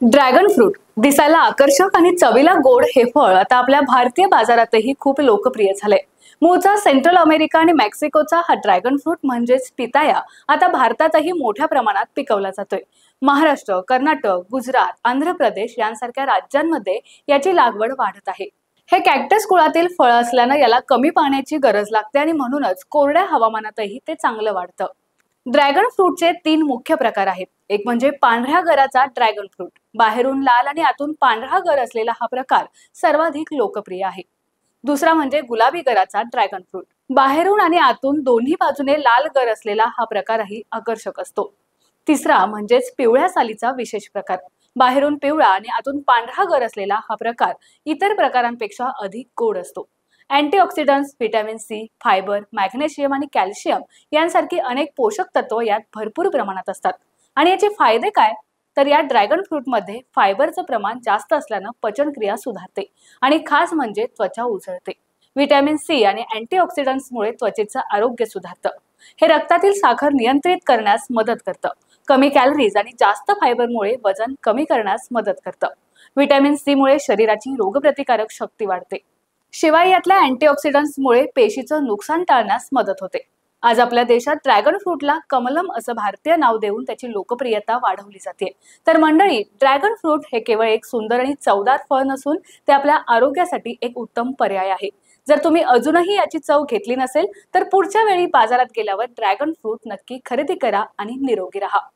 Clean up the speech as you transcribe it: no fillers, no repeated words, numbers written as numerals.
Dragon fruit दिसायला आकर्षक आणि चवीला गोड हे फळ आता आपल्या भारतीय बाजारातही खूप लोकप्रिय झाले। मूळचा सेंट्रल अमेरिका आणि मेक्सिकोचा हा ड्रॅगन फ्रूट म्हणजेच पिताया आता भारतातही मोठ्या प्रमाणात पिकवला जातोय। महाराष्ट्र, कर्नाटक, गुजरात, आंध्र प्रदेश यांसारख्या राज्यांमध्ये याची लागवड वाढत आहे। हे कॅक्टस कुळातील फळ असल्याने याला कमी पाण्याची गरज लागते आणि म्हणूनच कोरड्या हवामानातही ते चांगलं वाढतं। ड्रॅगन फ्रूटचे 3 मुख्य प्रकार आहेत। एक म्हणजे पांढऱ्या गराचा ड्रॅगन फ्रूट, बाहेरून लाल आणि आतून पांढरा गर असलेला हा प्रकार सर्वाधिक लोकप्रिय आहे। दुसरा म्हणजे गुलाबी गराचा ड्रॅगन फ्रूट, बाहेरून आणि आतून दोन्ही बाजूने लाल गर असलेला हा प्रकारही आकर्षक असतो। तिसरा म्हणजेच पिवळ्या सालीचा विशेष प्रकार, बाहेरून पिवळा आणि आतून पांढरा गर असलेला हा प्रकार इतर प्रकारांपेक्षा अधिक गोड असतो। Antioxidants, vitamin C, fibre, magnesium आणि कॅल्शियम यांसारखी अनेक पोषक तत्व यात भरपूर प्रमाणात असतात। आणि याचे फायदे काय, तर या ड्रॅगन फ्रूटमध्ये फायबरचं प्रमाण जास्त असल्यानं पचनक्रिया सुधारते आणि खास म्हणजे त्वचा उजळते। व्हिटॅमिन सी आणि अँटीऑक्सिडंट्समुळे त्वचेचं आरोग्य सुधारतं। हे रक्तातील साखर नियंत्रित करण्यास मदत करतं। कमी कॅलरीज आणि जास्त फायबरमुळे वजन कमी करण्यास मदत करतं। व्हिटॅमिन सी मुळे शरीराची रोगप्रतिकारक शक्ती वाढते। शिवाय यातल्या अँटीऑक्सिडंट्समुळे पेशीचं नुकसान टाळण्यास मदत होते। आज आपल्या देशात ड्रॅगन फ्रूटला कमलम असं भारतीय नाव देऊन त्याची लोकप्रियता वाढवली जाते। तर मंडळी, ड्रॅगन फ्रूट हे केवळ एक सुंदर आणि चवदार फळ नसून ते आपल्या आरोग्यासाठी एक उत्तम पर्याय आहे। जर तुम्ही अजूनही याची चव घेतली नसेल तर पुढच्या वेळी बाजारात गेल्यावर ड्रॅगन फ्रूट नक्की खरेदी करा आणि निरोगी राहा।